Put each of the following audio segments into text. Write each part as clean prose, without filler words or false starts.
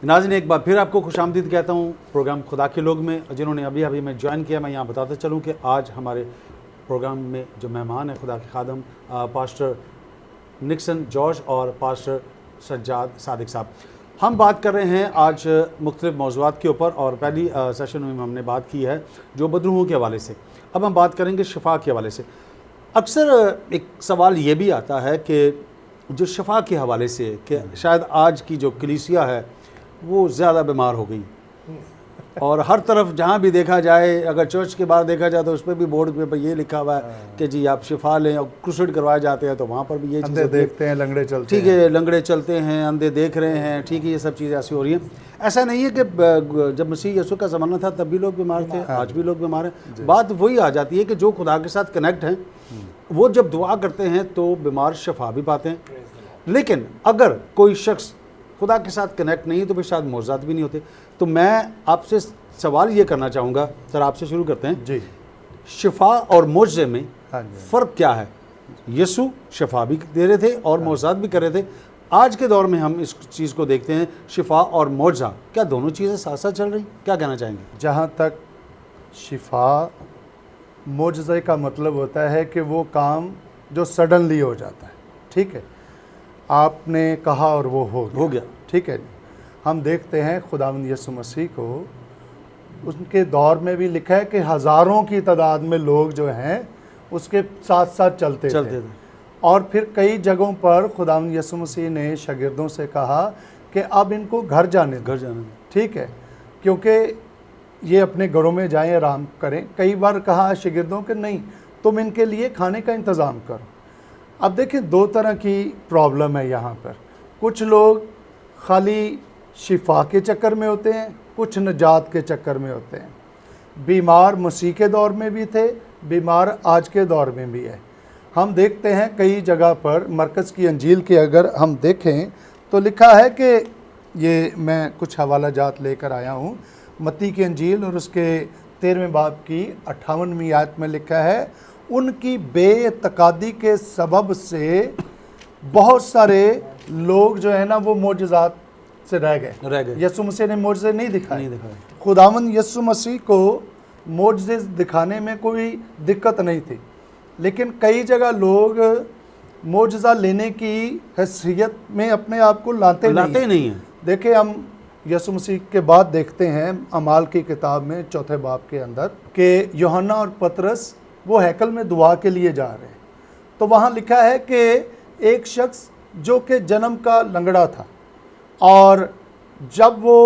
नाज़रीन, एक बार फिर आपको खुशामदीद कहता हूँ प्रोग्राम खुदा के लोग में। जिन्होंने अभी अभी मैं ज्वाइन किया, मैं यहाँ बताता चलूँ कि आज हमारे प्रोग्राम में जो मेहमान है खुदा के खादम पास्टर निक्सन जॉर्ज और पास्टर सज्जाद सादिक साहब। हम बात कर रहे हैं आज मुख्तलिफ मौज़ूआत के ऊपर, और पहली सेशन में हमने बात की है जो बदरूहों के हवाले से। अब हम बात करेंगे शिफा के हवाले से। अक्सर एक सवाल ये भी आता है कि जो शिफा के हवाले से कि शायद आज की जो कलीसिया है वो ज़्यादा बीमार हो गई, और हर तरफ जहाँ भी देखा जाए, अगर चर्च के बाहर देखा जाए तो उस पर भी बोर्ड पे ये लिखा हुआ है कि जी आप शिफा लें, और क्रूसेड करवाए जाते हैं तो वहाँ पर भी ये चीज़ें देखते हैं, लंगड़े चलते हैं, ठीक है, लंगड़े चलते हैं, अंधे देख रहे हैं, ठीक है, ये सब चीज़ें ऐसी हो रही हैं। ऐसा नहीं है कि जब मसीह यीशु का ज़माना था तब भी लोग बीमार थे, आज भी लोग बीमार हैं। बात वही आ जाती है कि जो खुदा के साथ कनेक्ट हैं वो जब दुआ करते हैं तो बीमार शिफा भी पाते हैं। लेकिन अगर कोई शख्स खुदा के साथ कनेक्ट नहीं तो फिर शायद मौज़ूआत भी नहीं होते। तो मैं आपसे सवाल ये करना चाहूँगा, सर आपसे शुरू करते हैं जी, शिफा और मुआज़े में हाँ फ़र्क क्या है? यीशु शिफा भी दे रहे थे और मौज़ूआत भी कर रहे थे। आज के दौर में हम इस चीज़ को देखते हैं, शिफा और मुआज़ा, क्या दोनों चीज़ें साथ साथ चल रही? क्या कहना चाहेंगे? जहाँ तक शिफा मुआज़े का मतलब होता है कि वो काम जो सडनली हो जाता है, ठीक है, आपने कहा और वो हो गया, ठीक है। हम देखते हैं खुदावंद यीशु मसीह को, उनके दौर में भी लिखा है कि हज़ारों की तादाद में लोग जो हैं उसके साथ साथ चलते थे। और फिर कई जगहों पर खुदावंद यीशु मसीह ने शागिर्दों से कहा कि अब इनको घर जाने दो, ठीक है, क्योंकि ये अपने घरों में जाएं, आराम करें। कई बार कहा शागिर्दों के नहीं, तुम इनके लिए खाने का इंतज़ाम करो। अब देखें, दो तरह की प्रॉब्लम है यहाँ पर। कुछ लोग खाली शिफा के चक्कर में होते हैं, कुछ निजात के चक्कर में होते हैं। बीमार मसीह के दौर में भी थे, बीमार आज के दौर में भी है। हम देखते हैं कई जगह पर मरकज़ की अंजील के अगर हम देखें तो लिखा है कि ये मैं कुछ हवाला जात लेकर आया हूँ, मत्ती की अंजील और उसके 13वें बाब की 58वीं आयत में लिखा है, उनकी बेतकादी के सबब से बहुत सारे लोग जो है ना वो मोजज़ात से रह गए। यीशु मसीह ने मोजज़े नहीं दिखाए। खुदावंद यीशु मसीह को मोजज़े दिखाने में कोई दिक्कत नहीं थी, लेकिन कई जगह लोग मोजज़ा लेने की हैसियत में अपने आप को लाते नहीं हैं। देखिए, हम यीशु मसीह के बाद देखते हैं अमाल की किताब में 4 बाब के अंदर कि यूहन्ना और पतरस वो हैकल में दुआ के लिए जा रहे हैं। तो वहाँ लिखा है कि एक शख्स जो कि जन्म का लंगड़ा था, और जब वो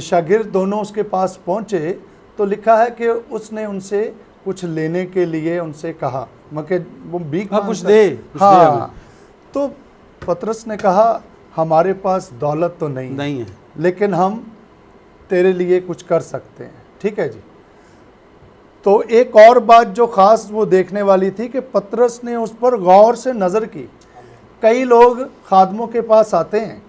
शागिर्द दोनों उसके पास पहुँचे तो लिखा है कि उसने उनसे कुछ लेने के लिए उनसे कहा, मगर वो भीख कुछ दे। हाँ, तो पतरस ने कहा, हमारे पास दौलत तो नहीं है, लेकिन हम तेरे लिए कुछ कर सकते हैं, ठीक है जी। तो एक और बात जो ख़ास वो देखने वाली थी कि पतरस ने उस पर गौर से नज़र की। कई लोग खादमों के पास आते हैं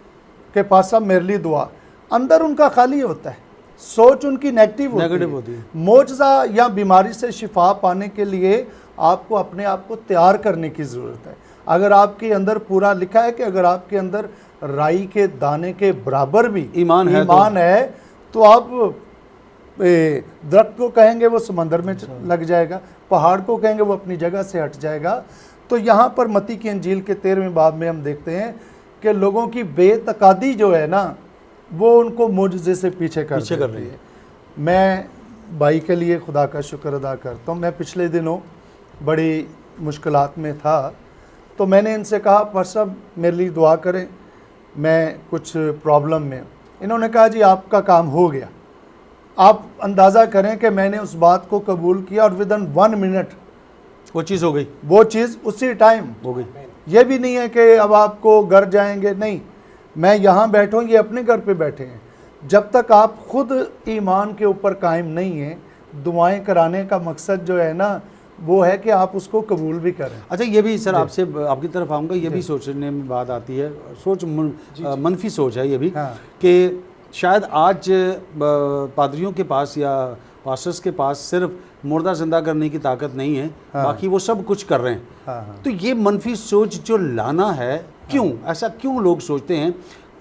कि पास साहब मेरे लिए दुआ, अंदर उनका खाली होता है, सोच उनकी नेगेटिव होती है। मोजज़ा या बीमारी से शिफा पाने के लिए आपको अपने आप को तैयार करने की ज़रूरत है। अगर आपके अंदर पूरा लिखा है कि अगर आपके अंदर राई के दाने के बराबर भी ईमान है तो आप दरख्त को कहेंगे वो समंदर में लग जाएगा, पहाड़ को कहेंगे वो अपनी जगह से हट जाएगा। तो यहाँ पर मत्ती की अंजील के 13वें बाब में हम देखते हैं कि लोगों की बेतकादी जो है ना वो उनको मुआज़े से पीछे कर रही है। मैं भाई के लिए खुदा का शुक्र अदा करता हूँ। मैं पिछले दिनों बड़ी मुश्किलात में था, तो मैंने इनसे कहा, पर साहब मेरे लिए दुआ करें, मैं कुछ प्रॉब्लम में। इन्होंने कहा, जी आपका काम हो गया। आप अंदाज़ा करें कि मैंने उस बात को कबूल किया और विदिन 1 मिनट वो चीज़ हो गई, वो चीज़ उसी टाइम हो गई। ये भी नहीं है कि अब आपको घर जाएंगे, नहीं, मैं यहाँ बैठूँ, ये अपने घर पे बैठे हैं। जब तक आप खुद ईमान के ऊपर कायम नहीं हैं, दुआएं कराने का मकसद जो है ना वो है कि आप उसको कबूल भी करें। अच्छा, ये भी सर आपसे आपकी तरफ आऊँगा, ये भी सोचने में बात आती है, सोच मनफी सोच है ये भी, कि शायद आज पादरियों के पास या पास्टर्स के पास सिर्फ मुर्दा जिंदा करने की ताकत नहीं है, बाकी वो सब कुछ कर रहे हैं। हाँ। तो ये मनफी सोच जो लाना है, क्यों ऐसा क्यों लोग सोचते हैं?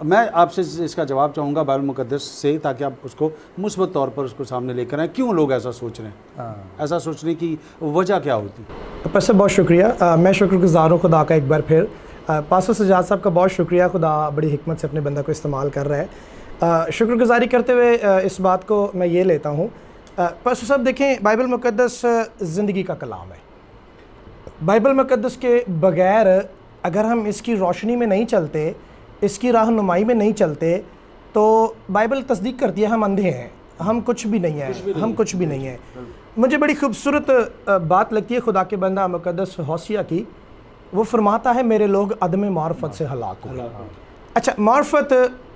मैं आपसे इसका जवाब चाहूँगा बाइबल मुकद्दस से, ताकि आप उसको मुस्बत तौर पर उसको सामने लेकर आएँ। क्यों लोग ऐसा सोच रहे हैं? ऐसा सोचने की वजह क्या होती है? पास्टर बहुत शुक्रिया, मैं शुक्रगुज़ार हूँ खुदा का एक बार फिर। पास्टर सजाद साहब का बहुत शुक्रिया, खुदा बड़ी हिकमत से अपने बंदा को इस्तेमाल कर रहा है। शुक्रगुजारी करते हुए इस बात को मैं ये लेता हूँ, पास्टर साहब देखें, बाइबल मुकद्दस ज़िंदगी का कलाम है। बाइबल मुकद्दस के बग़ैर अगर हम इसकी रोशनी में नहीं चलते, इसकी राहनुमाई में नहीं चलते, तो बाइबल तस्दीक करती है हम अंधे हैं, हम कुछ भी नहीं हैं, हम कुछ भी नहीं हैं। मुझे बड़ी खूबसूरत बात लगती है खुदा के बंदा मुकद्दस हौसिया की। वो फरमाता है मेरे लोग अदम मार्फत से हलाक हुए। अच्छा, मार्फत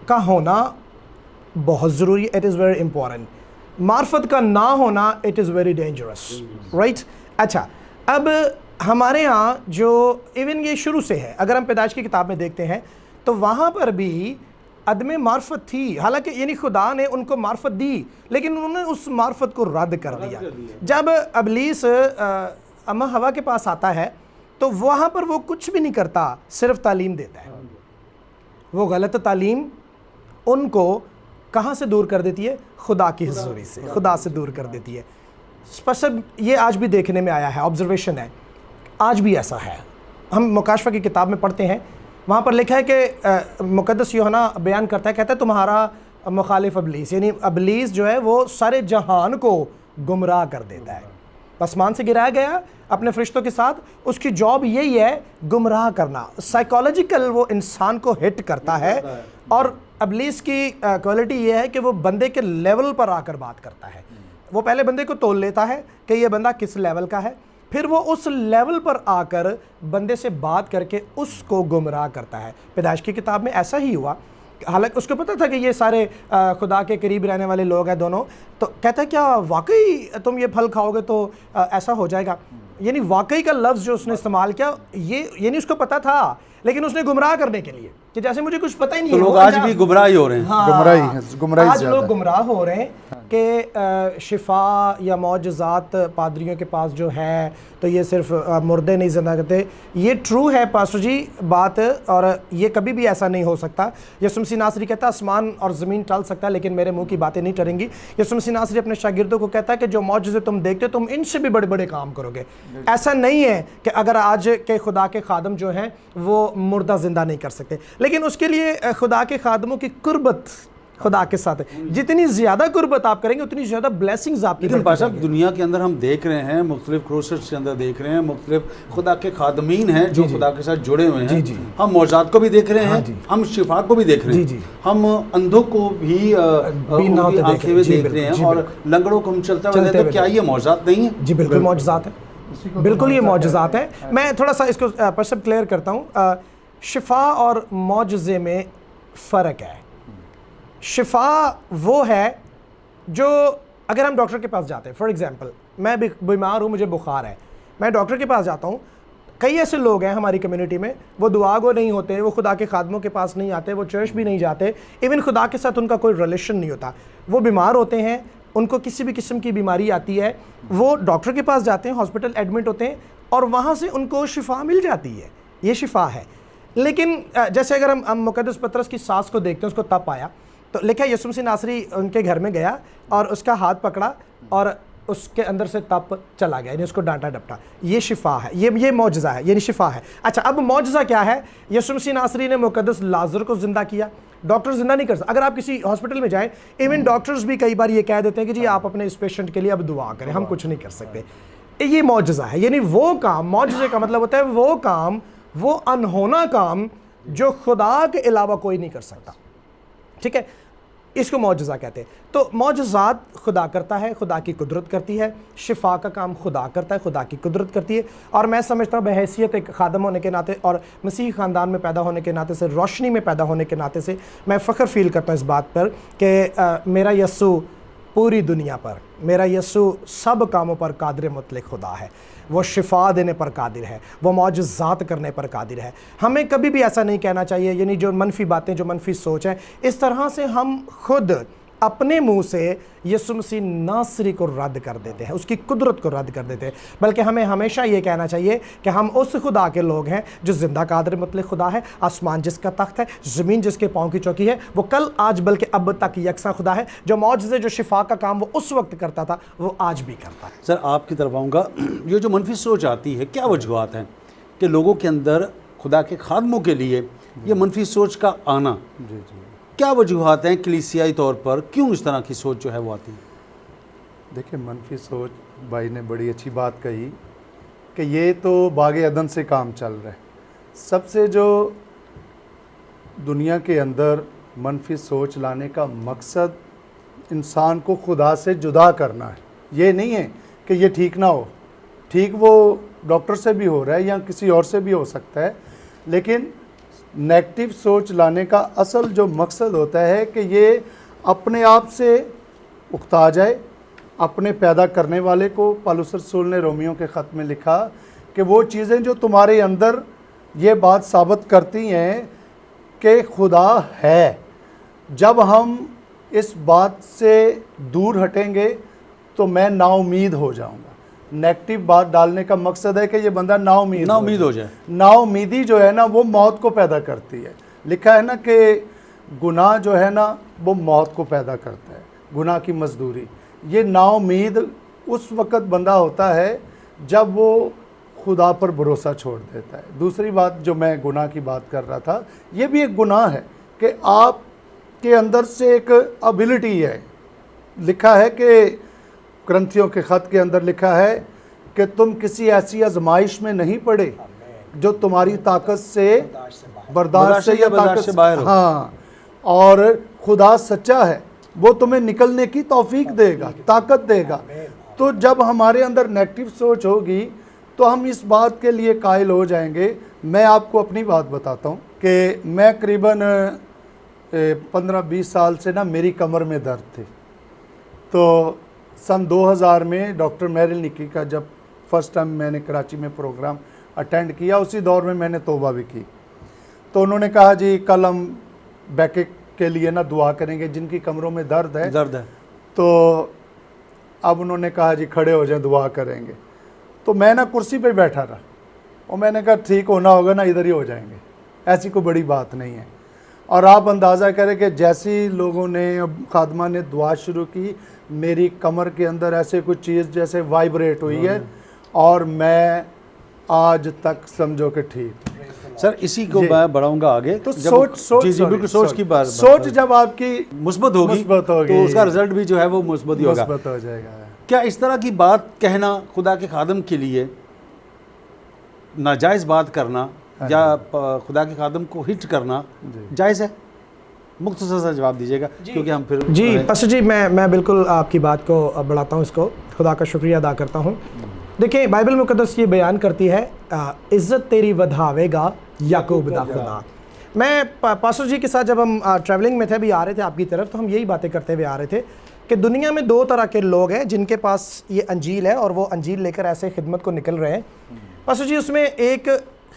का होना बहुत ज़रूरी, इट इज़ वेरी इंपॉर्टेंट। मार्फत का ना होना it is very dangerous, right. अच्छा, अब हमारे यहाँ जो इवन ये शुरू से है, अगर हम पैदाइश की किताब में देखते हैं तो वहाँ पर भी अदम मार्फत थी। हालांकि यानी खुदा ने उनको मार्फत दी, लेकिन उन्होंने उस मार्फत को रद्द कर दिया। जब इब्लीस अम्मा हवा के पास आता है तो वहाँ पर वो कुछ भी नहीं करता, सिर्फ तालीम देता है। वो गलत तालीम उनको कहाँ से दूर कर देती है? खुदा की हुज़ूरी से, खुदा से दूर कर देती है। स्पष्ट ये आज भी देखने में आया है, ऑब्जर्वेशन है, आज भी ऐसा है। हम मुकाशफा की किताब में पढ़ते हैं, वहाँ पर लिखा है कि मुकद्दस यूहन्ना बयान करता है, कहता है तुम्हारा मुखालिफ इब्लीस, यानी इब्लीस जो है वो सारे जहान को गुमराह कर देता है। आसमान से गिराया गया अपने फरिश्तों के साथ, उसकी जॉब यही है गुमराह करना। साइकोलॉजिकल वो इंसान को हिट करता है, और इब्लीस की क्वालिटी ये है कि वो बंदे के लेवल पर आकर बात करता है। वो पहले बंदे को तोल लेता है कि ये बंदा किस लेवल का है, फिर वो उस लेवल पर आकर बंदे से बात करके उसको गुमराह करता है। पैदाइश की किताब में ऐसा ही हुआ। हालांकि उसको पता था कि ये सारे खुदा के करीब रहने वाले लोग हैं दोनों, तो कहता है क्या वाकई तुम ये फल खाओगे तो ऐसा हो जाएगा। यानी वाकई का लफ्ज़ जो उसने इस्तेमाल किया, ये यानी उसको पता था, लेकिन उसने गुमराह करने के लिए कि जैसे मुझे कुछ पता ही नहीं तो है। लोग आज भी गुमराह ही हो रहे हैं। हाँ, गुमराही आज लोग गुमराह हो रहे हैं कि शिफा या मौजज़ात पादरियों के पास जो है तो ये सिर्फ मुर्दे नहीं जिंदा करते। ये ट्रू है पास्टर जी बात, और ये कभी भी ऐसा नहीं हो सकता। यीशु मसीह नासरी कहता है आसमान और ज़मीन टल सकता है लेकिन मेरे मुंह की बातें नहीं टलेंगी। यीशु मसीह नासरी अपने शागिर्दों को कहता है कि जो मौजज़े तुम देखते हो तुम इनसे भी बड़े बड़े काम करोगे। ऐसा नहीं है कि अगर आज के खुदा के खादम जो हैं वो मुर्दा ज़िंदा नहीं कर सकते, लेकिन उसके लिए खुदा के खादमों की कुर्बत खुदा के साथ है। जितनी ज़्यादा कुर्बत आप करेंगे उतनी ज़्यादा ब्लेसिंग्स आपकी। लेकिन भाई साहब, दुनिया के अंदर हम देख रहे हैं, मुख्तलिफ क्रोसेट्स के अंदर देख रहे हैं, मुख्तलिफ खुदा के खादमीन हैं जो खुदा के साथ जुड़े हुए हैं। हम मौजज़ात को भी देख रहे हैं, हम शिफा को भी देख रहे हैं, हम अंधों को भी आंखें में देख रहे हैं, और लंगड़ों को हम चलते हुए देखते हैं। क्या ये मौजज़ात नहीं है? जी बिल्कुल मौजज़ात है, बिल्कुल ये मौजज़ात है। मैं थोड़ा सा इसको परसेप्ट क्लियर करता हूँ। शिफा और मौजज़े में फ़र्क है। शिफा वो है जो अगर हम डॉक्टर के पास जाते हैं, फॉर एग्जांपल मैं बीमार हूँ, मुझे बुखार है, मैं डॉक्टर के पास जाता हूँ। कई ऐसे लोग हैं हमारी कम्युनिटी में, वो दुआ गो नहीं होते, वो खुदा के खादमों के पास नहीं आते, वो चर्च भी नहीं जाते, इवन खुदा के साथ उनका कोई रिलेशन नहीं होता। वो बीमार होते हैं, उनको किसी भी किस्म की बीमारी आती है, वो डॉक्टर के पास जाते हैं, हॉस्पिटल एडमिट होते हैं, और वहाँ से उनको शिफा मिल जाती है। ये शिफा है। लेकिन जैसे अगर हम मुकद्दस पतरस की सास को देखते हैं, उसको तप आया, तो लिखा है यीशु मसीह नासरी उनके घर में गया और उसका हाथ पकड़ा और उसके अंदर से तप चला गया, यानी उसको डांटा डपटा। ये शिफा है, ये मौजज़ा है, यानी शिफा है। अच्छा, अब मौजज़ा क्या है? यीशु मसीह नासरी ने मुकद्दस लाजर को ज़िंदा किया। डॉक्टर जिंदा नहीं कर सकते। अगर आप किसी हॉस्पिटल में जाएं, इवन डॉक्टर्स भी कई बार ये कह देते हैं कि जी आप अपने इस पेशेंट के लिए अब दुआ करें, हम कुछ नहीं कर सकते। ये मौजज़ा है, यानी वो काम, मौजज़े का मतलब होता है वो काम, वो अनहोना काम जो खुदा के अलावा कोई नहीं कर सकता। ठीक है, इसको मौजज़ा कहते हैं। तो मौजज़ात खुदा करता है, खुदा की कुदरत करती है। शिफा का काम खुदा करता है, खुदा की कुदरत करती है। और मैं समझता हूँ बहैसियत एक खादम होने के नाते और मसीही ख़ानदान में पैदा होने के नाते से, रोशनी में पैदा होने के नाते से मैं फ़ख्र फ़ील करता हूँ इस बात पर कि मेरा यस्सु पूरी दुनिया पर, मेरा यस्सु सब कामों पर कादिर मुतलक खुदा है। वो शिफा देने पर कादिर है, वो मौजज़ात करने पर कादिर है। हमें कभी भी ऐसा नहीं कहना चाहिए, यानी जो मनफी बातें, जो मनफी सोच है, इस तरह से हम खुद अपने मुंह से यीशु मसीह नासरी को रद्द कर देते हैं, उसकी कुदरत को रद्द कर देते हैं। बल्कि हमें हमेशा ये कहना चाहिए कि हम उस खुदा के लोग हैं जो जिंदा कादर मतलब खुदा है, आसमान जिसका तख्त है, ज़मीन जिसके पाँव की चौकी है, वो कल आज बल्कि अब तक यकसा खुदा है, जो मौजज़े जो शिफा का काम वो उस वक्त करता था वो आज भी करता है। सर आपकी तरफ आऊँगा, ये जो मनफी सोच आती है, क्या वजूहत हैं कि लोगों के अंदर खुदा के खादमों के लिए ये मनफी सोच का आना? जी जी, क्या वजूहत हैं कलीसियाई तौर पर, क्यों इस तरह की सोच जो है वो आती है? देखिए मनफी सोच, भाई ने बड़ी अच्छी बात कही कि ये तो बागे अदन से काम चल रहा है। सबसे जो दुनिया के अंदर मनफी सोच लाने का मकसद इंसान को खुदा से जुदा करना है। ये नहीं है कि ये ठीक ना हो, ठीक वो डॉक्टर से भी हो रहा है या किसी और से भी हो सकता है, लेकिन नेगेटिव सोच लाने का असल जो मकसद होता है कि ये अपने आप से उकता जाए, अपने पैदा करने वाले को। पौलुस रसूल ने रोमियो के ख़त में लिखा कि वो चीज़ें जो तुम्हारे अंदर ये बात साबित करती हैं कि खुदा है, जब हम इस बात से दूर हटेंगे तो मैं नाउमीद हो जाऊंगा। नेगेटिव बात डालने का मकसद है कि ये बंदा नाउमीद हो जाए। नाउमीदी जो है ना वो मौत को पैदा करती है। लिखा है ना कि गुनाह जो है ना वो मौत को पैदा करता है, गुनाह की मजदूरी। ये नाउमीद उस वक़्त बंदा होता है जब वो खुदा पर भरोसा छोड़ देता है। दूसरी बात जो मैं गुनाह की बात कर रहा था, ये भी एक गुनाह है कि आप के अंदर से एक एबिलिटी है। लिखा है कि ग्रंथियों के ख़त के अंदर लिखा है कि तुम किसी ऐसी आजमाइश में नहीं पड़े जो तुम्हारी ताकत से बर्दाश्त से या ताकत से बाहर हो। हाँ, और खुदा सच्चा है, वो तुम्हें निकलने की तौफीक देगा, ताकत देगा। तो जब हमारे अंदर नेगेटिव सोच होगी तो हम इस बात के लिए कायल हो जाएंगे। मैं आपको अपनी बात बताता हूँ कि मैं करीबन 15-20 साल से ना मेरी कमर में दर्द थी। तो सन 2000 में डॉक्टर मैरिल निकी का जब फर्स्ट टाइम मैंने कराची में प्रोग्राम अटेंड किया, उसी दौर में मैंने तौबा भी की। तो उन्होंने कहा जी कल हम बैके के लिए ना दुआ करेंगे जिनकी कमरों में दर्द है। तो अब उन्होंने कहा जी खड़े हो जाएं, दुआ करेंगे। तो मैं ना कुर्सी पे बैठा रहा और मैंने कहा ठीक होना होगा ना, इधर ही हो जाएंगे, ऐसी कोई बड़ी बात नहीं है। और आप अंदाज़ा करें कि जैसी लोगों ने, अब खादमा ने दुआ शुरू की, मेरी कमर के अंदर ऐसे कुछ चीज़ जैसे वाइब्रेट हुई है और मैं आज तक समझो कि ठीक। सर इसी को मैं बढ़ाऊंगा आगे। तो सोच की बात, सोच जब आपकी मुस्बत होगी तो उसका रिजल्ट भी जो है वो मुस्बत ही होगा, मुस्बत हो जाएगा। क्या इस तरह की बात कहना खुदा के खादम के लिए नाजायज़ बात करना या खुदा के खादम को हिट करना जायज़ है? मुख्तसर सा जवाब दीजिएगा क्योंकि हम फिर जी पास्टर जी मैं बिल्कुल आपकी बात को बढ़ाता हूँ, इसको खुदा का शुक्रिया अदा करता हूँ। देखिए बाइबल मुक़द्दस ये बयान करती है इज़्ज़त तेरी वधावेगा याकूब दा खुदा। मैं पास्टर जी के साथ जब हम ट्रैवलिंग में थे, अभी आ रहे थे आपकी तरफ, तो हम यही बातें करते हुए आ रहे थे कि दुनिया में दो तरह के लोग हैं जिनके पास ये अंजील है और वो अंजील लेकर ऐसे खिदमत को निकल रहे हैं। पास्टर जी उसमें एक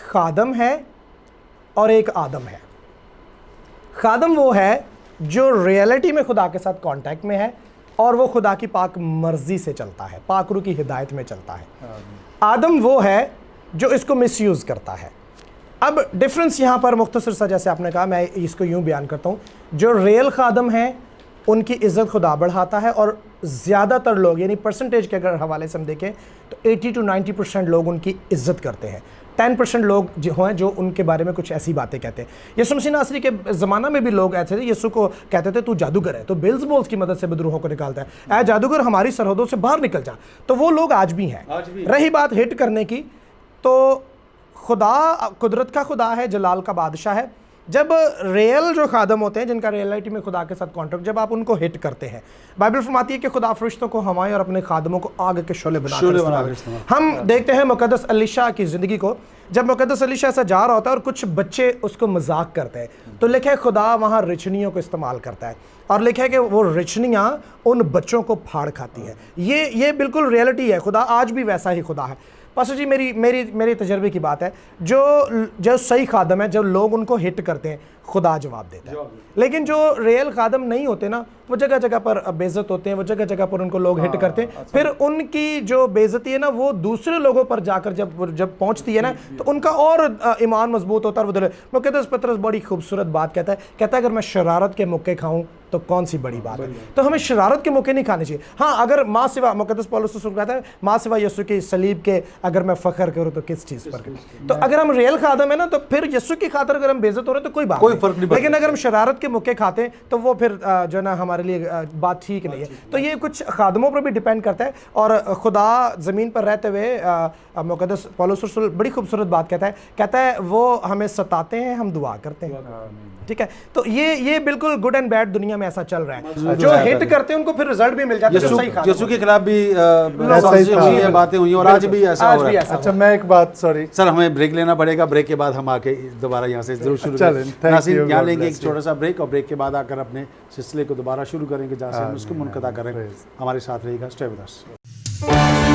खादम है और एक आदम है। खादम वो है जो रियलिटी में खुदा के साथ कांटेक्ट में है और वो खुदा की पाक मर्जी से चलता है, पाक रूह की हिदायत में चलता है। आदम वो है जो इसको मिसयूज़ करता है। अब डिफरेंस यहाँ पर मुख्तसर सा, जैसे आपने कहा, मैं इसको यूँ बयान करता हूँ, जो रियल खादम है उनकी इज़्ज़त खुदा बढ़ाता है और ज़्यादातर लोग, यानी परसेंटेज के अगर हवाले से हम देखें तो 80 to 90% लोग उनकी इज़्ज़त करते हैं। 10% लोग जो हैं जो उनके बारे में कुछ ऐसी बातें कहते हैं। यीशु मसीह नासरी के ज़माना में भी लोग ऐसे थे, यीशु को कहते थे तू जादूगर है, तो बेल्ज़बूल की मदद से बदरूहों को निकालता है, ऐ जादूगर हमारी सरहदों से बाहर निकल जा। तो वो लोग आज भी हैं। रही बात हिट करने की, तो खुदा कुदरत का खुदा है, जलाल का बादशाह है। जब रियल जो खादम होते हैं जिनका रियलिटी में खुदा के साथ कॉन्ट्रैक्ट, जब आप उनको हिट करते हैं, बाइबल फरमाती है कि खुदा फरिश्तों को हवाएं और अपने खादमों को आग के शोले बना। हम देखते हैं मुकद्दस अलीशा की ज़िंदगी को, जब मुकद्दस अलीशा ऐसा जा रहा होता है और कुछ बच्चे उसको मजाक करते हैं, तो लिखा है खुदा वहाँ रिचनियों को इस्तेमाल करता है और लिखा है कि वो रिचनियाँ उन बच्चों को फाड़ खाती हैं। ये बिल्कुल रियलिटी है। खुदा आज भी वैसा ही खुदा है। पास्टर जी मेरी तजर्बे की बात है, जो सही खादम है, जब लोग उनको हिट करते हैं खुदा जवाब देता है, लेकिन जो रियल खादम नहीं होते ना, वो जगह जगह पर बेइज्जत होते हैं, वो जगह जगह पर उनको लोग हिट करते हैं, फिर उनकी जो बेइज्जती है ना वो दूसरे लोगों पर जाकर जब पहुंचती है ना, तो उनका और ईमान मजबूत होता है। वो मुक़द्दस पतरस बड़ी खूबसूरत बात कहता है अगर मैं शरारत के मौके खाऊं तो कौन सी बड़ी बात है। तो हमें शरारत के मौके नहीं खाने चाहिए। हाँ, अगर माँ सिवा, मुक़द्दस पौलुस रसूल कहता है माँ सिवा यीशु की सलीब के अगर मैं फ़ख्र करूँ तो किस चीज़ पर। तो अगर हम रियल खादम है ना, तो फिर यीशु की खातर अगर हम बेइज्जत हो रहे हैं तो कोई बात नहीं, लेकिन अगर हम शरारत के मौके खाते हैं तो वो फिर जो ना हमारे लिए बात ठीक नहीं है। तो ये कुछ खादमों पर भी डिपेंड करता है। और खुदा ज़मीन पर रहते हुए मुक़द्दस पौलुस रसूल बड़ी खूबसूरत बात कहता है वो हमें सताते हैं, हम दुआ करते हैं। ठीक है, तो ये बिल्कुल गुड एंड बैड दुनिया में ऐसा चल रहा है। जो हिट करते हैं उनको फिर रिजल्ट भी मिल जाता है। यीशु के खिलाफ भी बातें हुई और आज भी ऐसा हो रहा है। अच्छा, मैं एक बात, सॉरी सर, हमें ब्रेक लेना पड़ेगा। ब्रेक के बाद हम आके दोबारा यहाँ से जरूर शुरू करेंगे। नाज़रीन, यहाँ लेंगे एक छोटा सा ब्रेक और ब्रेक के बाद आकर अपने सिलसिले को दोबारा शुरू करेंगे जहाँ से हम उसको मुनक़ता करेंगे। हमारे साथ रहेगा। Stay with us.